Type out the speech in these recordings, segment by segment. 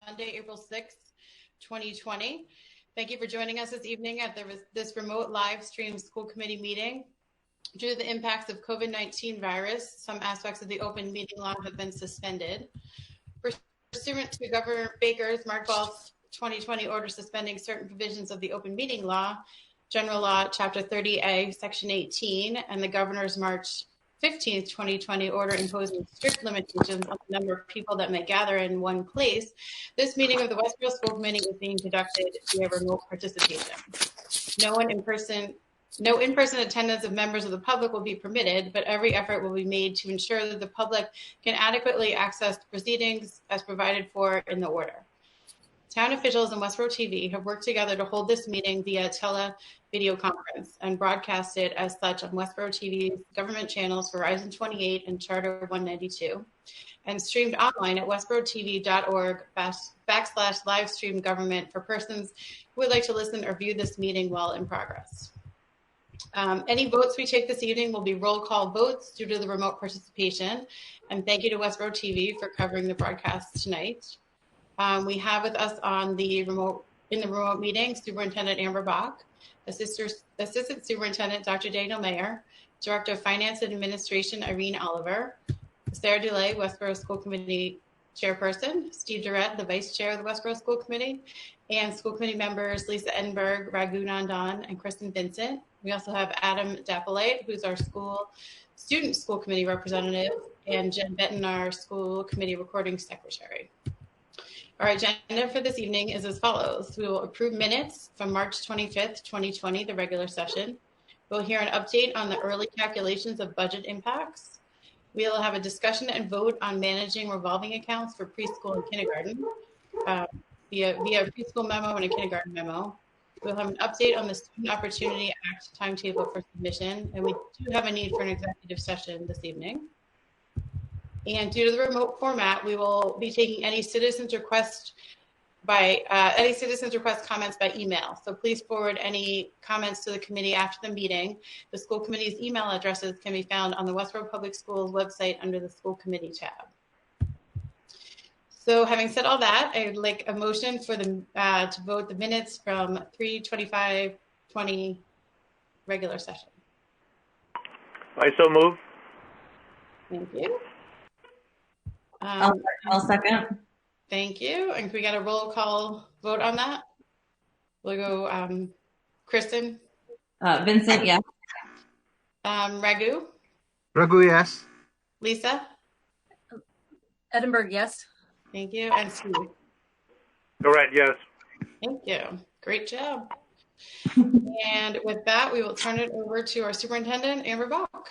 Monday, April 6th, 2020. Thank you for joining us this evening at this remote live stream school committee meeting. Due to the impacts of COVID-19 virus, some aspects of the open meeting law have been suspended. Pursuant to Governor Baker's March 12th, 2020 order suspending certain provisions of the open meeting law, General Law, Chapter 30A, Section 18, and the Governor's March 15th, 2020 order imposing strict limitations on the number of people that may gather in one place, this meeting of the Westborough School Committee is being conducted via remote participation. No in-person attendance of members of the public will be permitted, but every effort will be made to ensure that the public can adequately access the proceedings as provided for in the order. Town officials and Westborough TV have worked together to hold this meeting via video conference and broadcast it as such on Westborough TV's government channels Verizon 28 and Charter 192, and streamed online at westboroughTV.org/live-stream government for persons who would like to listen or view this meeting while in progress. Any votes we take this evening will be roll call votes due to the remote participation, and thank you to Westborough TV for covering the broadcast tonight. We have with us in the remote meeting Superintendent Amber Bach, Assistant Superintendent Dr. Daniel Mayer, Director of Finance and Administration Irene Oliver, Sarah DeLay, Westborough School Committee Chairperson, Steve Durrett, the Vice Chair of the Westborough School Committee, and School Committee members Lisa Edinburgh, Raghu Nandan, and Kristen Vincent. We also have Adam Dapolite, who's our Student School Committee representative, and Jen Benton, our School Committee Recording Secretary. Our agenda for this evening is as follows. We will approve minutes from March 25th, 2020, the regular session. We'll hear an update on the early calculations of budget impacts. We will have a discussion and vote on managing revolving accounts for preschool and kindergarten via a preschool memo and a kindergarten memo. We'll have an update on the Student Opportunity Act timetable for submission, and we do have a need for an executive session this evening. And due to the remote format, we will be taking any citizens request comments by email. So please forward any comments to the committee after the meeting. The school committee's email addresses can be found on the Westborough Public Schools website under the school committee tab. So having said all that, I'd like a motion for to vote the minutes from 3/25/20 regular session. I so move. Thank you. I'll second. Thank you. And can we get a roll call vote on that? We'll go Kristen. Vincent, yes. Raghu. Raghu, yes. Lisa. Edinburgh, yes. Thank you. And Steve. Correct, yes. Thank you. Great job. And with that, we will turn it over to our superintendent, Amber Bach.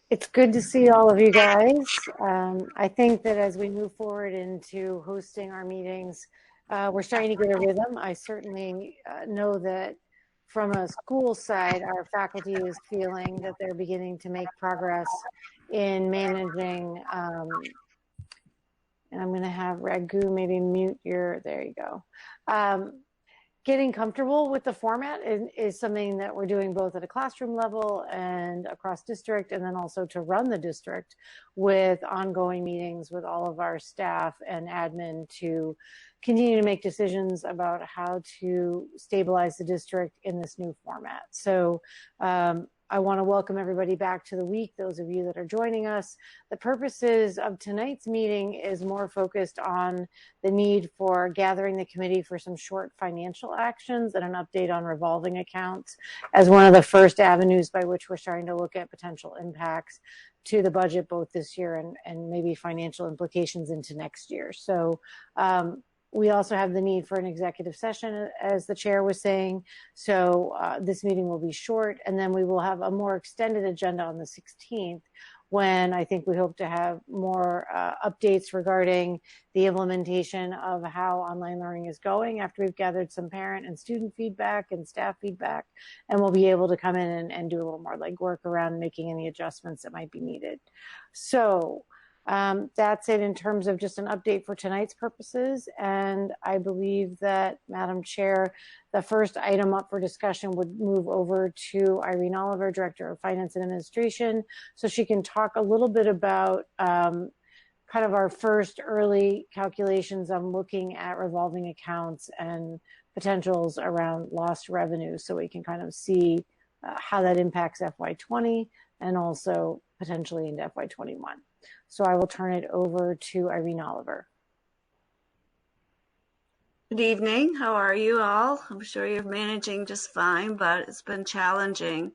It's good to see all of you guys. I think that as we move forward into hosting our meetings, we're starting to get a rhythm. I certainly know that from a school side, our faculty is feeling that they're beginning to make progress in managing, and I'm going to have Raghu maybe mute there you go. Getting comfortable with the format is something that we're doing both at a classroom level and across district, and then also to run the district with ongoing meetings with all of our staff and admin to continue to make decisions about how to stabilize the district in this new format. So I want to welcome everybody back to the week, those of you that are joining us. The purposes of tonight's meeting is more focused on the need for gathering the committee for some short financial actions and an update on revolving accounts as one of the first avenues by which we're starting to look at potential impacts to the budget both this year and maybe financial implications into next year. So we also have the need for an executive session, as the chair was saying. So this meeting will be short, and then we will have a more extended agenda on the 16th, when I think we hope to have more updates regarding the implementation of how online learning is going after we've gathered some parent and student feedback and staff feedback, and we'll be able to come in and do a little more legwork around making any adjustments that might be needed. So that's it in terms of just an update for tonight's purposes. And I believe that, Madam Chair, the first item up for discussion would move over to Irene Oliver, Director of Finance and Administration, so she can talk a little bit about kind of our first early calculations on looking at revolving accounts and potentials around lost revenue, so we can kind of see how that impacts FY20 and also potentially into FY21. So I will turn it over to Irene Oliver. Good evening. How are you all? I'm sure you're managing just fine, but it's been challenging.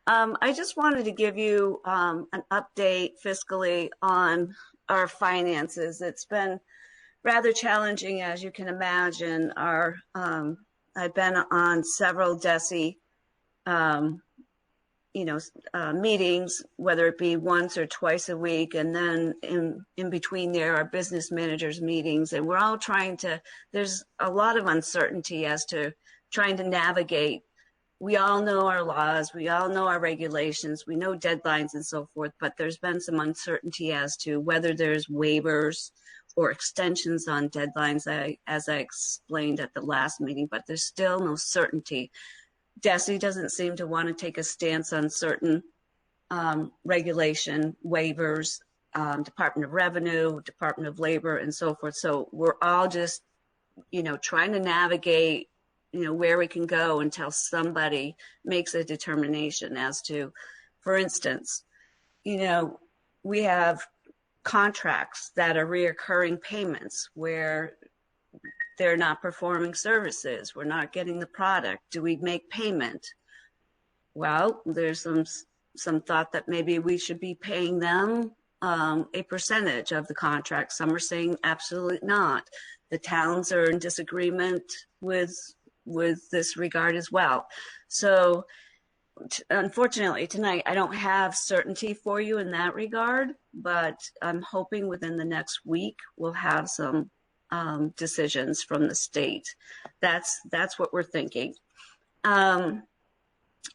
I just wanted to give you an update fiscally on our finances. It's been rather challenging, as you can imagine. I've been on several DESE meetings, whether it be once or twice a week, and then in between there are business managers meetings, and we're all there's a lot of uncertainty as to trying to navigate. We all know our laws, we all know our regulations, we know deadlines and so forth, but there's been some uncertainty as to whether there's waivers or extensions on deadlines, as I explained at the last meeting, but there's still no certainty. DESE doesn't seem to want to take a stance on certain regulation waivers, Department of Revenue, Department of Labor, and so forth. So we're all just, trying to navigate, where we can go until somebody makes a determination as to, for instance, we have contracts that are reoccurring payments where they're not performing services. We're not getting the product. Do we make payment? Well, there's some thought that maybe we should be paying them a percentage of the contract. Some are saying absolutely not. The towns are in disagreement with this regard as well. So unfortunately tonight, I don't have certainty for you in that regard, but I'm hoping within the next week we'll have some decisions from the state. That's what we're thinking.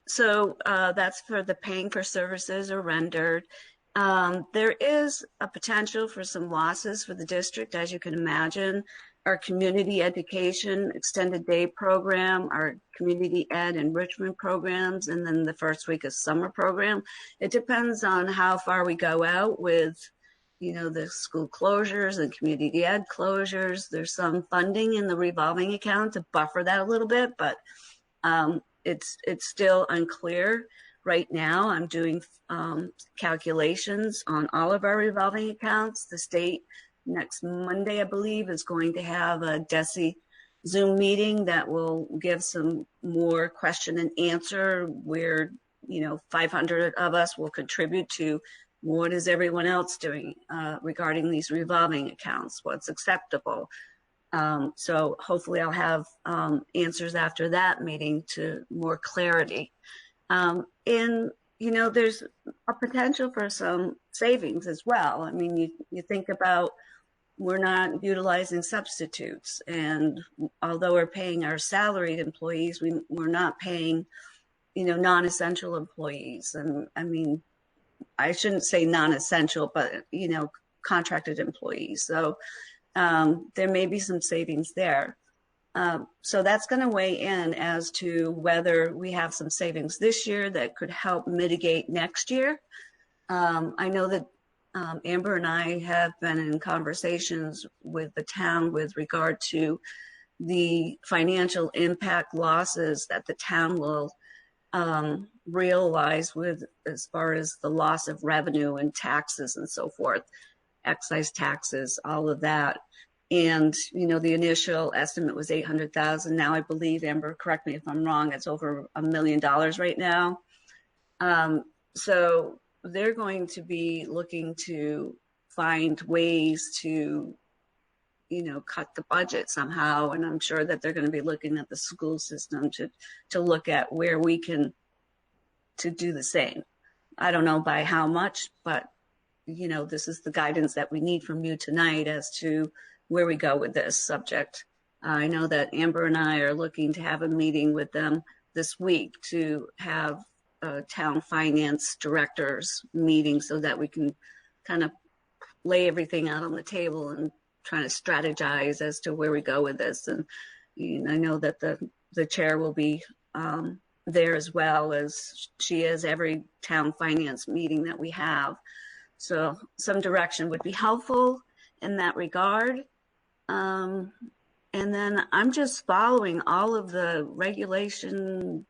So that's for the paying for services are rendered. There is a potential for some losses for the district, as you can imagine. Our community education extended day program, our community ed enrichment programs, and then the first week of summer program. It depends on how far we go out with the school closures and community ed closures. There's some funding in the revolving account to buffer that a little bit, but it's still unclear right now. I'm doing calculations on all of our revolving accounts. The state next Monday, I believe, is going to have a DESE Zoom meeting that will give some more question and answer where 500 of us will contribute to what is everyone else doing regarding these revolving accounts, what's acceptable. So hopefully I'll have answers after that meeting to more clarity. And, there's a potential for some savings as well. I mean, you think about, we're not utilizing substitutes. And although we're paying our salaried employees, we're not paying, non-essential employees. And I mean, I shouldn't say non-essential, but, contracted employees. So there may be some savings there. So that's going to weigh in as to whether we have some savings this year that could help mitigate next year. I know that Amber and I have been in conversations with the town with regard to the financial impact losses that the town will realize with as far as the loss of revenue and taxes and so forth, excise taxes, all of that. And, the initial estimate was 800,000. Now I believe, Amber, correct me if I'm wrong, it's over $1 million right now. So they're going to be looking to find ways to, cut the budget somehow. And I'm sure that they're going to be looking at the school system to look at where we can to do the same. I don't know by how much, but, this is the guidance that we need from you tonight as to where we go with this subject. I know that Amber and I are looking to have a meeting with them this week to have a town finance directors meeting so that we can kind of lay everything out on the table and try to strategize as to where we go with this. And I know that the chair will be there as well, as she is every town finance meeting that we have. So some direction would be helpful. in that regard. And then I'm just following all of the regulation,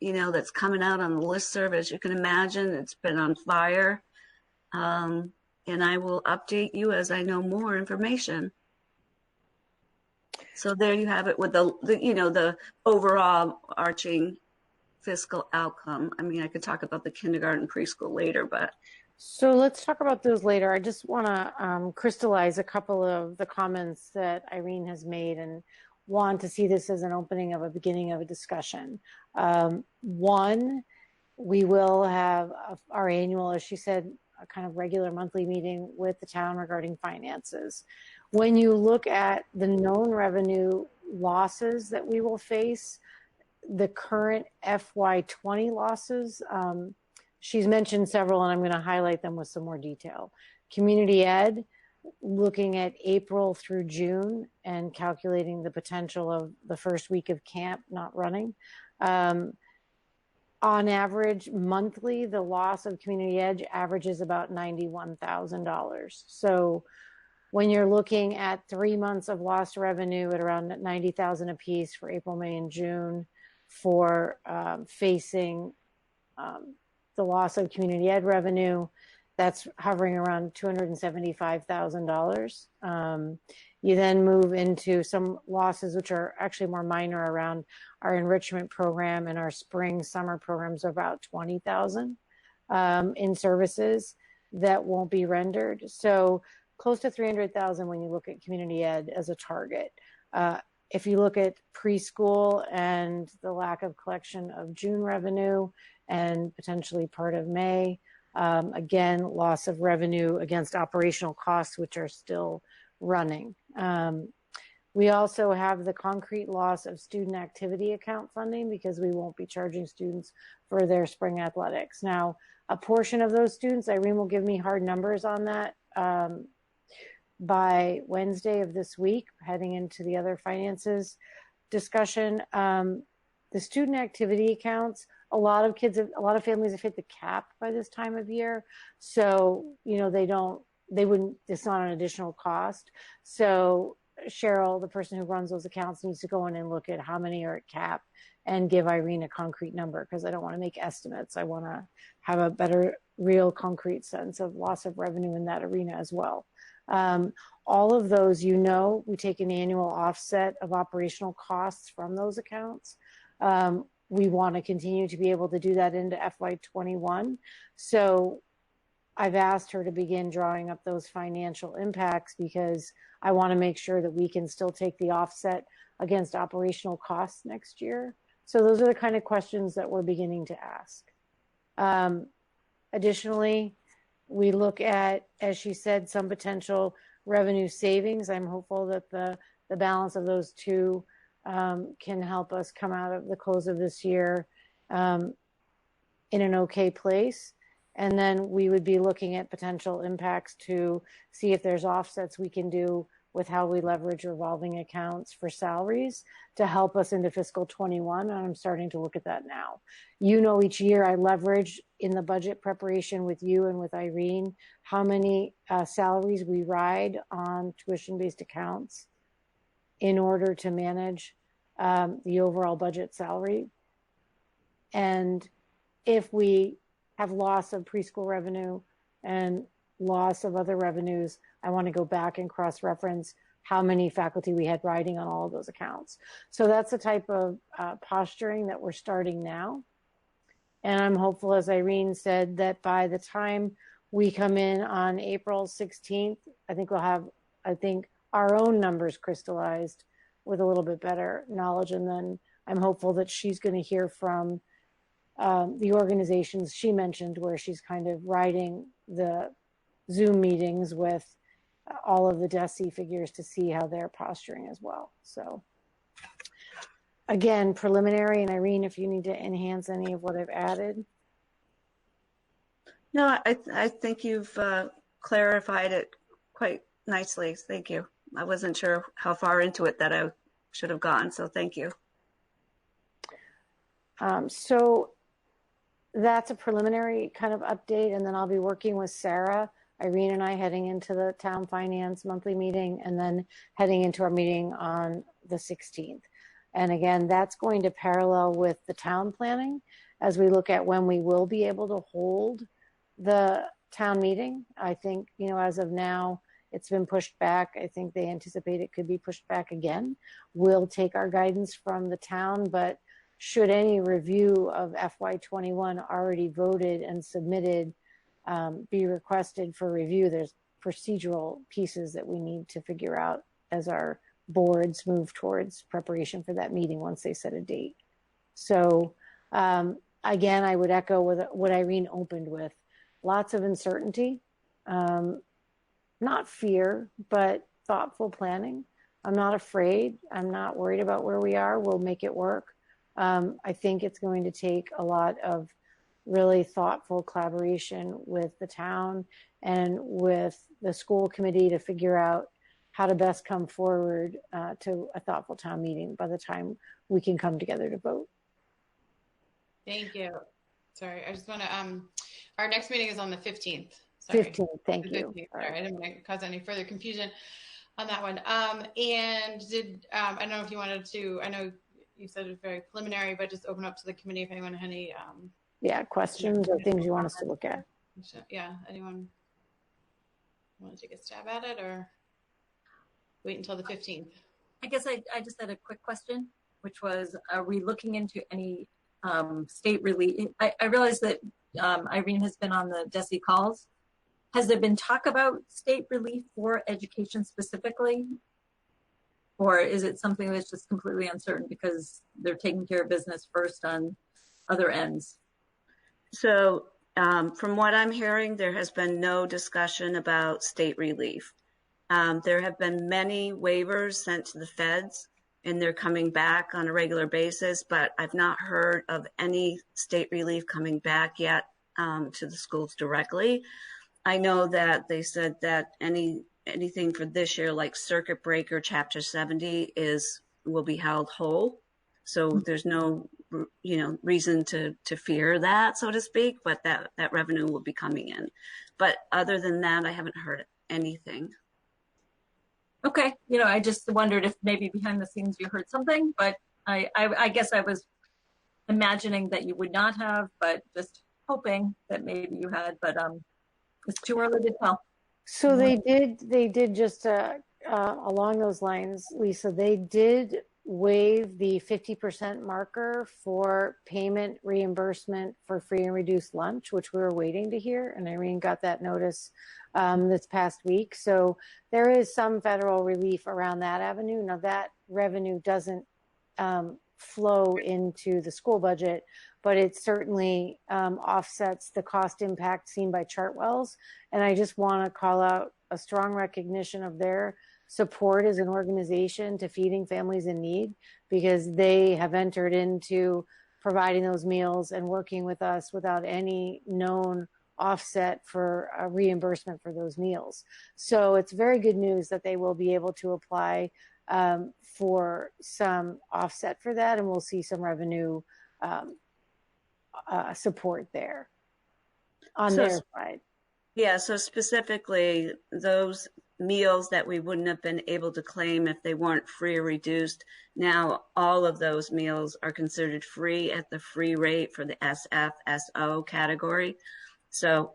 that's coming out on the listserv. As you can imagine, it's been on fire. And I will update you as I know more information. So there you have it with the overall arching fiscal outcome. I mean, I could talk about the kindergarten preschool later, but. So let's talk about those later. I just want to crystallize a couple of the comments that Irene has made and want to see this as an opening of a beginning of a discussion. One, we will have our annual, as she said, a kind of regular monthly meeting with the town regarding finances. When you look at the known revenue losses that we will face, the current FY20 losses, she's mentioned several, and I'm going to highlight them with some more detail. Community ed, looking at April through June and calculating the potential of the first week of camp not running. On average, monthly, the loss of community ed averages about $91,000. So when you're looking at 3 months of lost revenue at around $90,000 apiece for April, May, and June for facing the loss of community ed revenue, that's hovering around $275,000. You then move into some losses, which are actually more minor, around our enrichment program and our spring summer programs, of about $20,000 in services that won't be rendered. So close to $300,000 when you look at community ed as a target. If you look at preschool and the lack of collection of June revenue and potentially part of May, again, loss of revenue against operational costs, which are still running. We also have the concrete loss of student activity account funding because we won't be charging students for their spring athletics. Now, a portion of those students, Irene will give me hard numbers on that by Wednesday of this week, heading into the other finances discussion. The student activity accounts, a lot of families have hit the cap by this time of year. So, it's not an additional cost. So Cheryl, the person who runs those accounts, needs to go in and look at how many are at cap and give Irene a concrete number, because I don't want to make estimates. I want to have a better, real concrete sense of loss of revenue in that arena as well. All of those, we take an annual offset of operational costs from those accounts. We want to continue to be able to do that into FY21. So I've asked her to begin drawing up those financial impacts, because I want to make sure that we can still take the offset against operational costs next year. So those are the kind of questions that we're beginning to ask. Additionally, we look at, as she said, some potential revenue savings. I'm hopeful that the balance of those two can help us come out of the close of this year in an okay place. And then we would be looking at potential impacts to see if there's offsets we can do with how we leverage revolving accounts for salaries to help us into fiscal 21. And I'm starting to look at that now. Each year I leverage in the budget preparation with you and with Irene how many salaries we ride on tuition-based accounts in order to manage the overall budget salary. And if we have loss of preschool revenue and loss of other revenues, I want to go back and cross-reference how many faculty we had riding on all of those accounts. So that's the type of posturing that we're starting now. And I'm hopeful, as Irene said, that by the time we come in on April 16th, I think we'll have, our own numbers crystallized with a little bit better knowledge. And then I'm hopeful that she's going to hear from the organizations she mentioned, where she's kind of riding the Zoom meetings with all of the DESE figures to see how they're posturing as well. So again, preliminary, and Irene, if you need to enhance any of what I've added. No, I think you've clarified it quite nicely. Thank you. I wasn't sure how far into it that I should have gone, so thank you. So that's a preliminary kind of update, and then I'll be working with Sarah. Irene and I heading into the town finance monthly meeting, and then heading into our meeting on the 16th. And again, that's going to parallel with the town planning as we look at when we will be able to hold the town meeting. I think, as of now, it's been pushed back. I think they anticipate it could be pushed back again. We'll take our guidance from the town, but should any review of FY21 already voted and submitted be requested for review, there's procedural pieces that we need to figure out as our boards move towards preparation for that meeting once they set a date. So again, I would echo what Irene opened with. Lots of uncertainty, not fear, but thoughtful planning. I'm not afraid. I'm not worried about where we are. We'll make it work. I think it's going to take a lot of really thoughtful collaboration with the town and with the school committee to figure out how to best come forward to a thoughtful town meeting by the time we can come together to vote. Thank you. Sorry, I just want to, our next meeting is on the 15th. Sorry. 15th, thank you. Sorry, I didn't want to cause any further confusion on that one. And I don't know if you wanted to, I know you said it was very preliminary, but just open up to the committee if anyone had any. Yeah, questions or things you want us to look at. Yeah, anyone want to take a stab at it or wait until the 15th? I guess I just had a quick question, which was, are we looking into any state relief? I realize that Irene has been on the DESE calls. Has there been talk about state relief for education specifically? Or is it something that's just completely uncertain because they're taking care of business first on other ends? So from what I'm hearing, there has been no discussion about state relief. There have been many waivers sent to the feds, and they're coming back on a regular basis, but I've not heard of any state relief coming back yet to the schools directly. I know that they said that anything for this year, like circuit breaker chapter 70 will be held whole. So there's no, reason to fear that, so to speak, but that revenue will be coming in. But other than that, I haven't heard anything. Okay. I just wondered if maybe behind the scenes you heard something, but I guess I was imagining that you would not have, but just hoping that maybe you had, but it's too early to tell. So they did just along those lines, Lisa, they did waive the 50% marker for payment reimbursement for free and reduced lunch, which we were waiting to hear. And Irene got that notice this past week. So there is some federal relief around that avenue. Now that revenue doesn't flow into the school budget, but it certainly offsets the cost impact seen by Chartwells. And I just want to call out a strong recognition of their support as an organization to feeding families in need, because they have entered into providing those meals and working with us without any known offset for a reimbursement for those meals. So it's very good news that they will be able to apply for some offset for that, and we'll see some revenue support there on their side. Yeah, so specifically those meals that we wouldn't have been able to claim if they weren't free or reduced, now all of those meals are considered free at the free rate for the SFSO category. So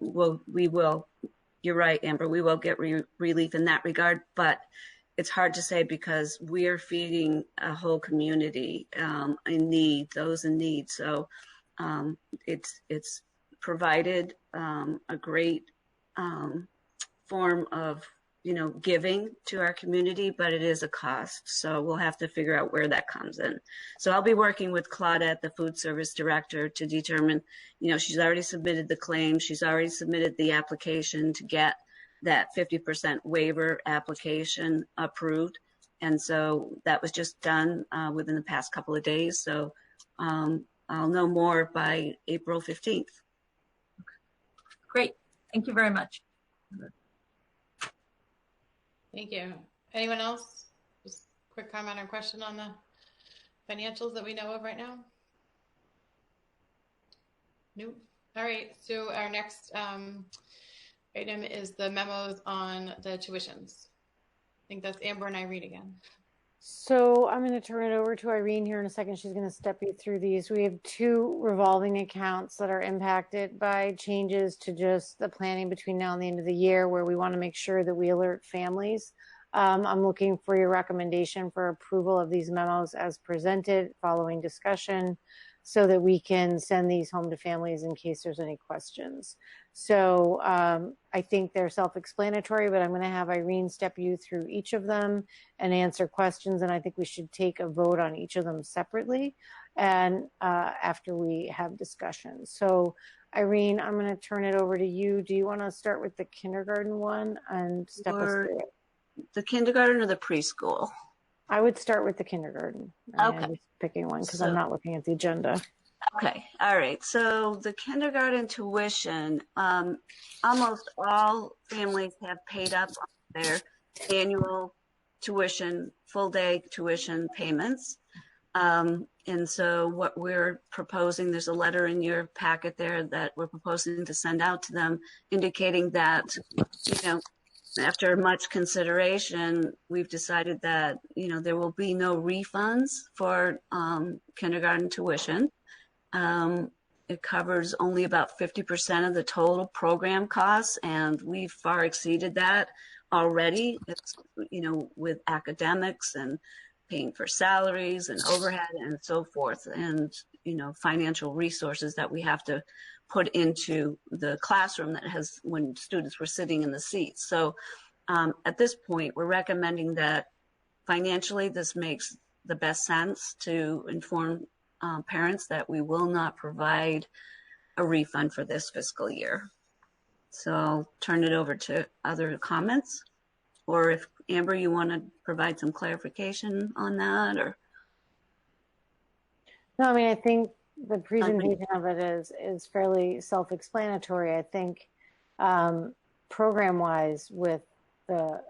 we will, you're right, Amber, we will get relief in that regard, but it's hard to say because we are feeding a whole community in need, those in need. So it's provided a great form of giving to our community, but it is a cost. So we'll have to figure out where that comes in. So I'll be working with Claudette, the food service director, to determine, she's already submitted the claim. She's already submitted the application to get that 50% waiver application approved. And so that was just done within the past couple of days. So I'll know more by April 15th. Great. Thank you very much. Thank you. Anyone else? Just quick comment or question on the financials that we know of right now? Nope. All right. So our next item is the memos on the tuitions. I think that's Amber and Irene again. So I'm going to turn it over to Irene here in a second. She's going to step you through these. We have 2 revolving accounts that are impacted by changes to just the planning between now and the end of the year, where we want to make sure that we alert families. I'm looking for your recommendation for approval of these memos as presented following discussion, so that we can send these home to families in case there's any questions. So I think they're self-explanatory, but I'm going to have Irene step you through each of them and answer questions. And I think we should take a vote on each of them separately and after we have discussion. So Irene, I'm going to turn it over to you. Do you want to start with the kindergarten one and step us through it? The kindergarten or the preschool? I would start with the kindergarten. Okay. I'm just picking one because I'm not looking at the agenda. Okay, all right. So the kindergarten tuition, almost all families have paid up on their annual tuition, full day tuition payments. And so what we're proposing, there's a letter in your packet there that we're proposing to send out to them, indicating that, after much consideration, we've decided that, there will be no refunds for kindergarten tuition. It covers only about 50% of the total program costs, and we've far exceeded that already. It's, with academics and paying for salaries and overhead and so forth, and, financial resources that we have to put into the classroom that has, when students were sitting in the seats. So at this point, we're recommending that financially this makes the best sense to inform parents that we will not provide a refund for this fiscal year. So I'll turn it over to other comments, or if Amber, you want to provide some clarification on that, or? No, I mean, I think the presentation of it is fairly self-explanatory. I think program-wise, with the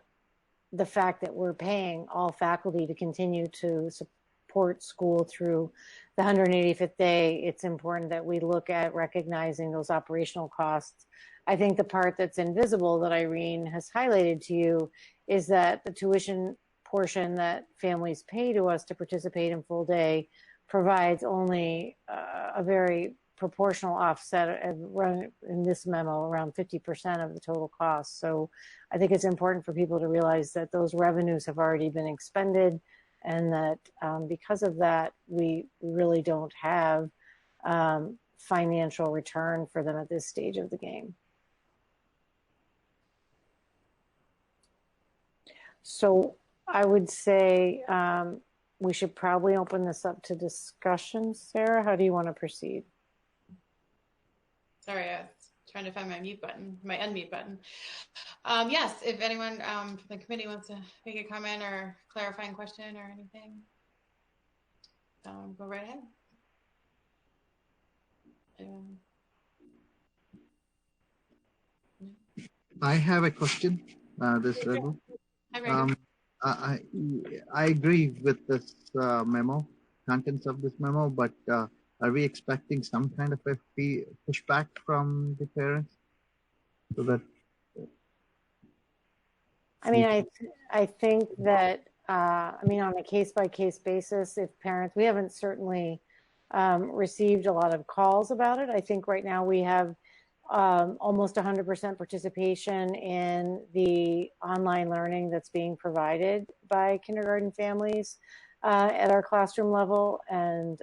fact that we're paying all faculty to continue to support school through the 185th day, it's important that we look at recognizing those operational costs. I think the part that's invisible that Irene has highlighted to you is that the tuition portion that families pay to us to participate in full day provides only a very proportional offset in this memo, around 50% of the total cost. So I think it's important for people to realize that those revenues have already been expended, and that because of that, we really don't have financial return for them at this stage of the game. So I would say we should probably open this up to discussion. Sarah, how do you want to proceed? Sorry, I was trying to find my mute button, my unmute button. Yes, if anyone from the committee wants to make a comment or clarifying question or anything, go right ahead. I have a question. This Raghu. Hi, Raghu. I agree with this memo, contents of this memo, but are we expecting some kind of a fee pushback from the parents? So that I mean, I think that on a case-by-case basis, if parents, we haven't certainly received a lot of calls about it. I think right now we have almost 100% participation in the online learning that's being provided by kindergarten families at our classroom level. And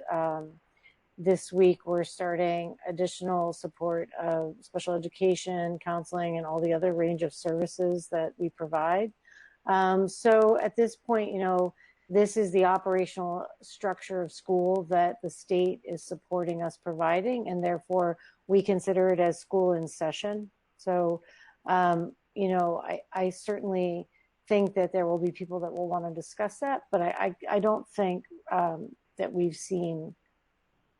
this week we're starting additional support of special education, counseling, and all the other range of services that we provide. So at this point, this is the operational structure of school that the state is supporting us providing, and therefore we consider it as school in session. So, I certainly think that there will be people that will want to discuss that, but I don't think that we've seen,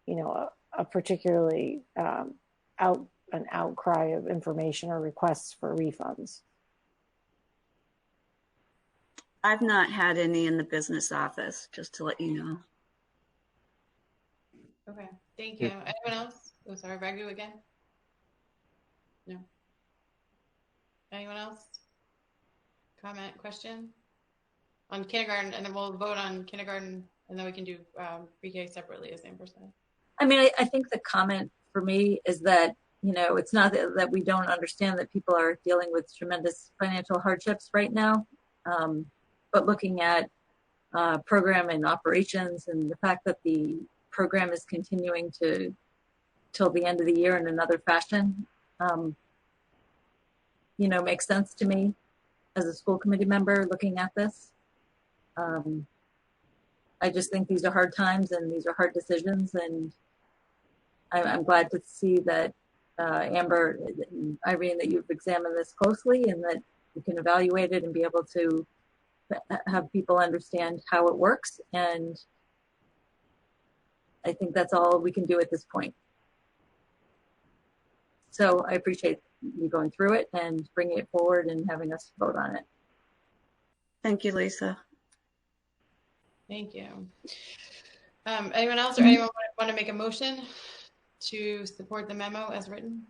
a particularly an outcry of information or requests for refunds. I've not had any in the business office, just to let you know. Okay, thank you. Anyone else? Oh, sorry, Raghu again? No. Anyone else? Comment, question? On kindergarten, and then we'll vote on kindergarten, and then we can do pre-K separately, as Amber said. I mean, I think the comment for me is that, it's not that we don't understand that people are dealing with tremendous financial hardships right now, but looking at program and operations and the fact that the program is continuing till the end of the year in another fashion, makes sense to me as a school committee member looking at this. I just think these are hard times and these are hard decisions, and I'm glad to see that Amber and Irene, that you've examined this closely and that you can evaluate it and be able to have people understand how it works. And I think that's all we can do at this point. So I appreciate you going through it and bringing it forward and having us vote on it. Thank you, Lisa. Thank you. Anyone else or anyone want to make a motion to support the memo as written?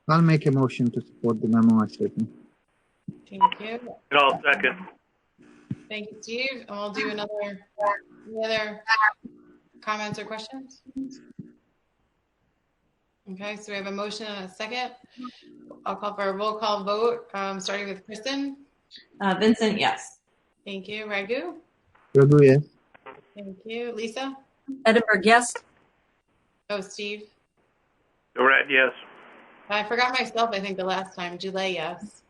I'll make a motion to support the memo as written. Thank you. And I'll second. Thank you, Steve. And we'll do any other comments or questions? Okay, so we have a motion and a second. I'll call for a roll call vote, starting with Kristen. Vincent, yes. Thank you. Raghu? Raghu, yes. Thank you. Lisa? Edinburgh, yes. Oh, Steve? Durant, yes. I forgot myself, I think, the last time. July, yes.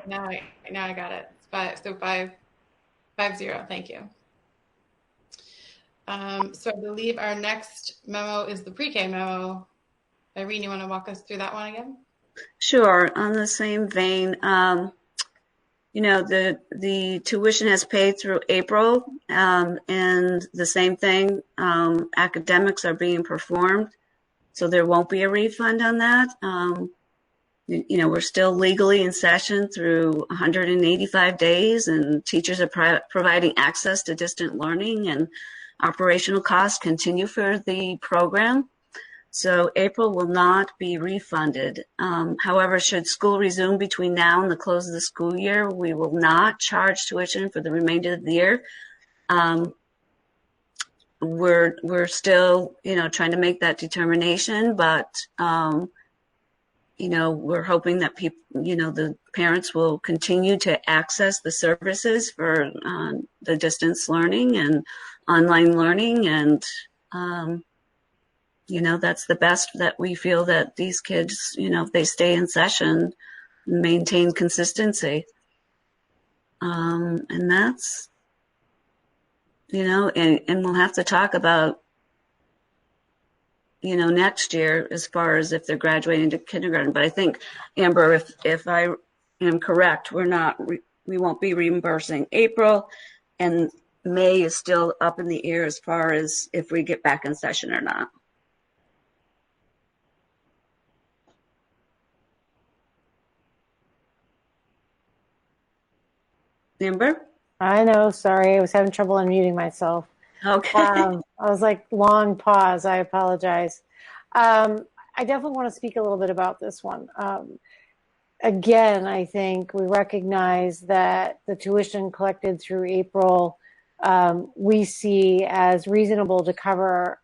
Now I got it. It's 5-0. Thank you. So I believe our next memo is the pre-K memo. Irene, you want to walk us through that one again? Sure. On the same vein, the tuition has paid through April, and the same thing, academics are being performed, so there won't be a refund on that. We're still legally in session through 185 days, and teachers are providing access to distant learning, and operational costs continue for the program. So April will not be refunded. However, should school resume between now and the close of the school year, we will not charge tuition for the remainder of the year. We're still, trying to make that determination, but we're hoping that people, the parents will continue to access the services for the distance learning and online learning, and that's the best that we feel that these kids, if they stay in session, maintain consistency. And that's, and we'll have to talk about, next year as far as if they're graduating to kindergarten. But I think, Amber, if I am correct, we won't be reimbursing April, and May is still up in the air as far as if we get back in session or not. Amber? I know, sorry, I was having trouble unmuting myself. Okay. I was like, long pause, I apologize. I definitely want to speak a little bit about this one. Again, I think we recognize that the tuition collected through April, we see as reasonable to cover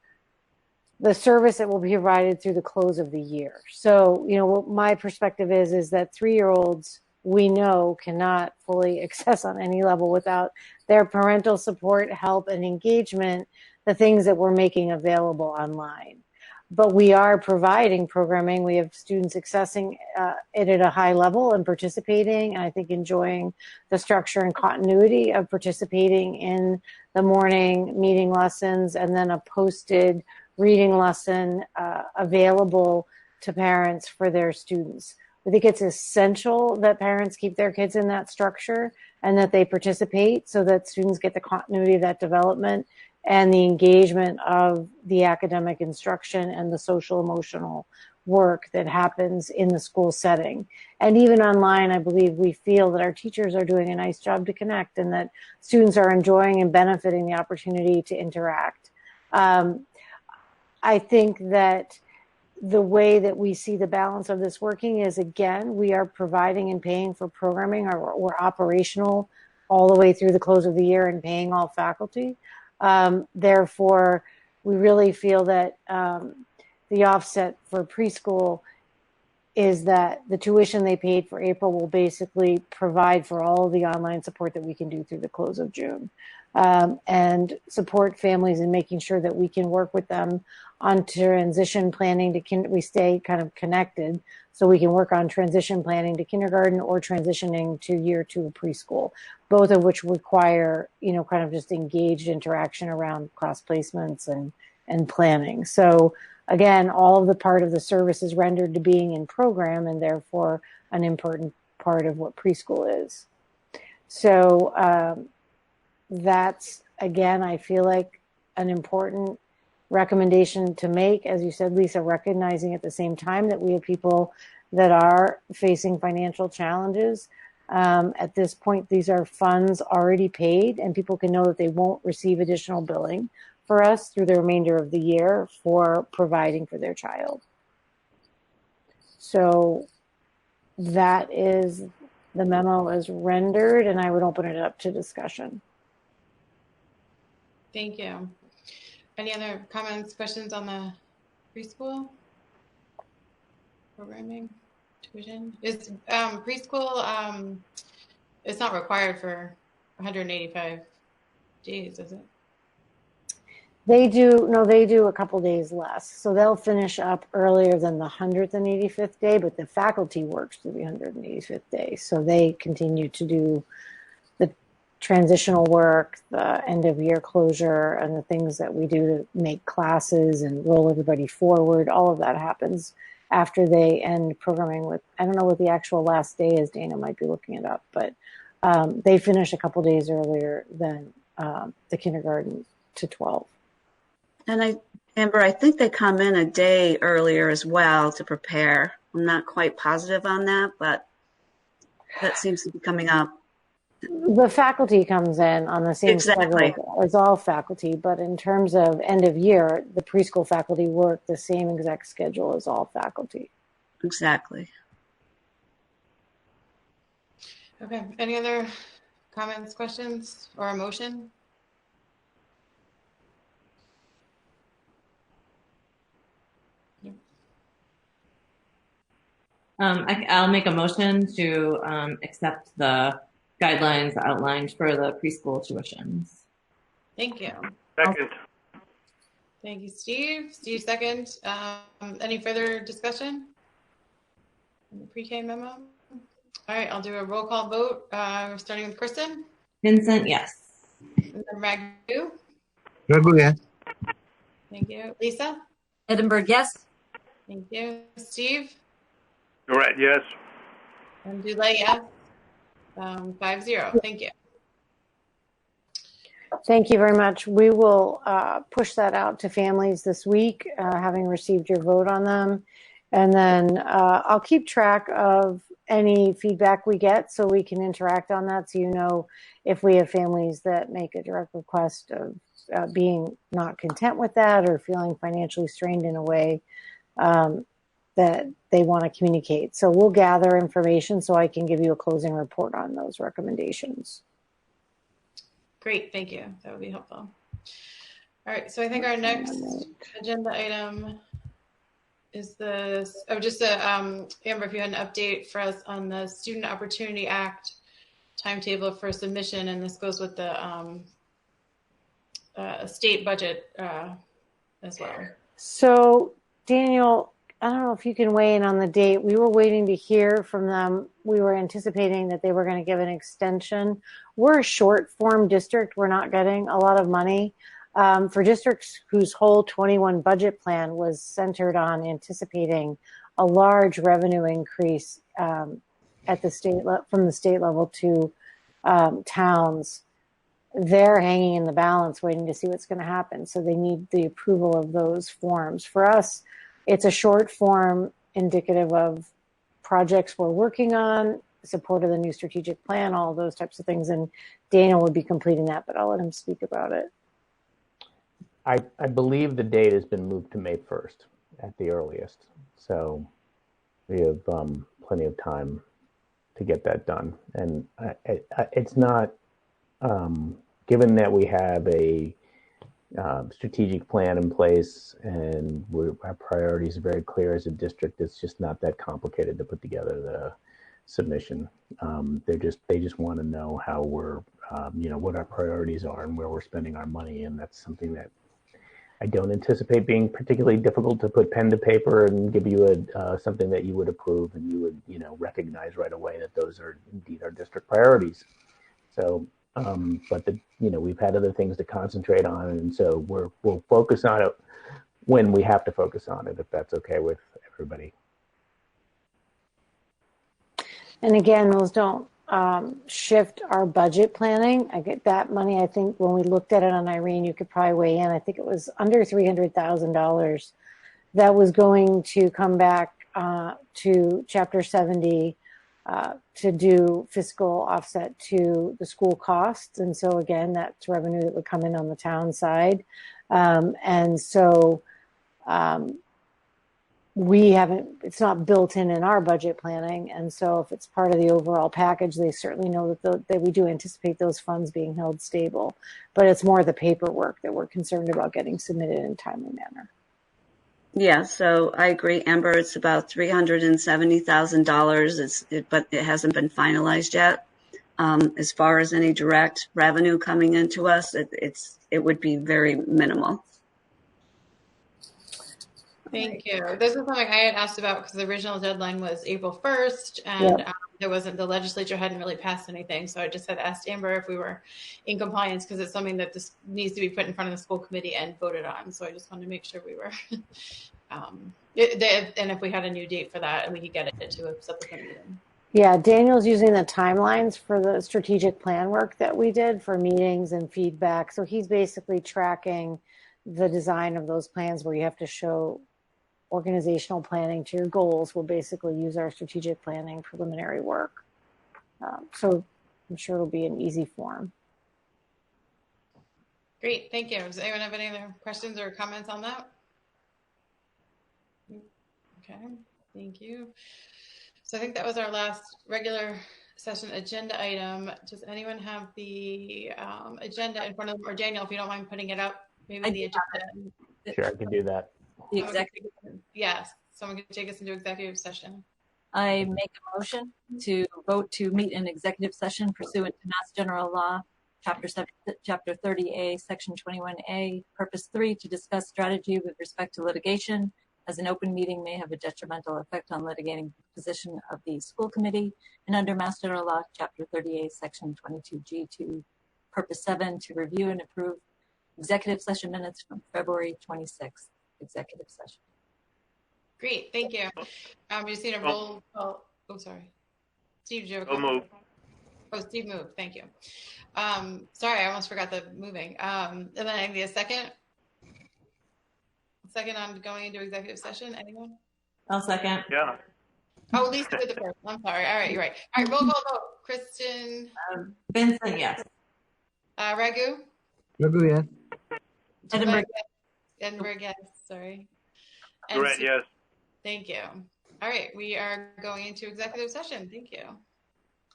the service that will be provided through the close of the year. So, what my perspective is that 3-year-olds, we know, cannot fully access on any level without their parental support, help, and engagement, the things that we're making available online. But we are providing programming. We have students accessing it at a high level and participating, and I think enjoying the structure and continuity of participating in the morning meeting lessons and then a posted reading lesson available to parents for their students. I think it's essential that parents keep their kids in that structure and that they participate so that students get the continuity of that development and the engagement of the academic instruction and the social emotional work that happens in the school setting. And even online, I believe we feel that our teachers are doing a nice job to connect and that students are enjoying and benefiting the opportunity to interact. I think that the way that we see the balance of this working is, again, we are providing and paying for programming, or we're operational all the way through the close of the year and paying all faculty. Therefore, we really feel that the offset for preschool is that the tuition they paid for April will basically provide for all the online support that we can do through the close of June, and support families in making sure that we can work with them on transition planning we stay kind of connected, so we can work on transition planning to kindergarten or transitioning to year 2 of preschool, both of which require, kind of just engaged interaction around class placements and planning. So again, all of the part of the service is rendered to being in program, and therefore an important part of what preschool is. So that's, again, I feel like an important recommendation to make, as you said, Lisa, recognizing at the same time that we have people that are facing financial challenges. At this point, these are funds already paid, and people can know that they won't receive additional billing for us through the remainder of the year for providing for their child. So that is the memo as rendered, and I would open it up to discussion. Thank you. Any other comments, questions on the preschool programming tuition? Is preschool, it's not required for 185 days, is it? They do a couple days less. So they'll finish up earlier than the 185th day, but the faculty works through the 185th day. So they continue to do the transitional work, the end of year closure, and the things that we do to make classes and roll everybody forward. All of that happens after they end programming with, I don't know what the actual last day is, Dana might be looking it up, but they finish a couple days earlier than the kindergarten to 12. And Amber, I think they come in a day earlier as well to prepare. I'm not quite positive on that, but that seems to be coming up. The faculty comes in on the same schedule as all faculty, but in terms of end of year, the preschool faculty work the same exact schedule as all faculty. Exactly. Okay. Any other comments, questions, or a motion? I'll make a motion to accept the guidelines outlined for the preschool tuitions. Thank you. Second. Thank you, Steve. Steve, second. Any further discussion on the pre-K memo? All right, I'll do a roll call vote. We're starting with Kristen. Vincent, yes. And then Raghu. Raghu, yes. Thank you. Lisa. Edinburgh, yes. Thank you. Steve. Durant, yes. And Dulay, yes. 5-0. Thank you. Thank you very much. We will push that out to families this week, having received your vote on them. And then I'll keep track of any feedback we get so we can interact on that. So, if we have families that make a direct request of being not content with that or feeling financially strained in a way that they want to communicate. So we'll gather information so I can give you a closing report on those recommendations. Great, thank you. That would be helpful. All right, so I think our next agenda item is this. Amber, if you had an update for us on the Student Opportunity Act timetable for submission, and this goes with the state budget as well. So, Daniel, I don't know if you can weigh in on the date. We were waiting to hear from them. We were anticipating that they were going to give an extension. We're a short form district. We're not getting a lot of money. For districts whose whole 21 budget plan was centered on anticipating a large revenue increase at the from the state level to towns, they're hanging in the balance waiting to see what's going to happen. So they need the approval of those forms. For us, it's a short form indicative of projects we're working on, support of the new strategic plan, all of those types of things. And Dana would be completing that, but I'll let him speak about it. I believe the date has been moved to May 1st. at the earliest. So we have plenty of time to get that done. And it's not, given that we have a strategic plan in place and our priorities are very clear as a district, it's just not that complicated to put together the submission. They just want to know how we're, what our priorities are and where we're spending our money. And that's something that I don't anticipate being particularly difficult to put pen to paper and give you something that you would approve and you would, recognize right away that those are indeed our district priorities. So, but we've had other things to concentrate on, and so we'll focus on it when we have to focus on it, if that's okay with everybody. And again, those don't shift our budget planning. I get that money. I think when we looked at it on Irene, you could probably weigh in. I think it was under $300,000 that was going to come back to Chapter 70 to do fiscal offset to the school costs. And so again, that's revenue that would come in on the town side. And so it's not built in our budget planning. And so if it's part of the overall package, they certainly know that we do anticipate those funds being held stable, but it's more the paperwork that we're concerned about getting submitted in a timely manner. Yeah, so I agree, Amber. It's about $370,000, but it hasn't been finalized yet. As far as any direct revenue coming into us, it would be very minimal. Thank you. This is something I had asked about because the original deadline was April 1st, and the legislature hadn't really passed anything. So I just had asked Amber if we were in compliance because it's something that this needs to be put in front of the school committee and voted on. So I just wanted to make sure we were, and if we had a new date for that and we could get it to a subsequent meeting. Yeah, Daniel's using the timelines for the strategic plan work that we did for meetings and feedback. So he's basically tracking the design of those plans where you have to show organizational planning to your goals. Will basically use our strategic planning preliminary work. So I'm sure it'll be an easy form. Great, thank you. Does anyone have any other questions or comments on that? Okay, thank you. So I think that was our last regular session agenda item. Does anyone have the agenda in front of them? Or Daniel, if you don't mind putting it up, maybe the agenda. Sure, I can do that. The executive. Yes, someone can take us into executive session. I make a motion to vote to meet in executive session pursuant to Mass General Law, Chapter 30A, Section 21A, Purpose 3, to discuss strategy with respect to litigation, as an open meeting may have a detrimental effect on litigating position of the school committee, and under Mass General Law, Chapter 38, Section 22G2, Purpose 7, to review and approve executive session minutes from February 26th, executive session. Great, thank you. We just need a roll call. Oh, sorry. Steve, did you have a move. Oh, Steve moved. Thank you. Sorry, I almost forgot the moving. And then I need a second. Second on going into executive session. Anyone? I'll second. Yeah. Oh, Lisa did the first. I'm sorry. All right, you're right. All right, roll call vote. Kristen. Vincent, yes. Raghu. Raghu, yes. Edinburgh, yes. Sorry. Correct, yes. Thank you. All right, we are going into executive session. Thank you.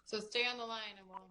So stay on the line and we'll